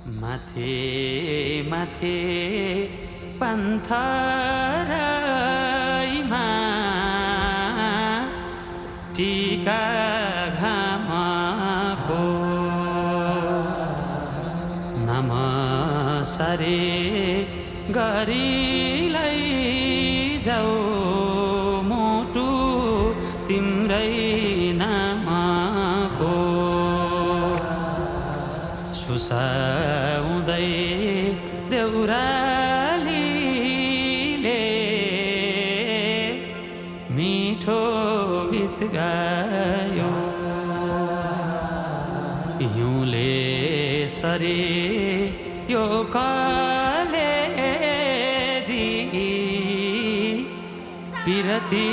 माथे माथे पन्थराईमा टीका घामको नमसरे गरी जाऊ मुटु तिम्रै नामको सुसाउँदै देउरालीले मिठो गीत गायो हिउँले सरे यो कलेजी पिरती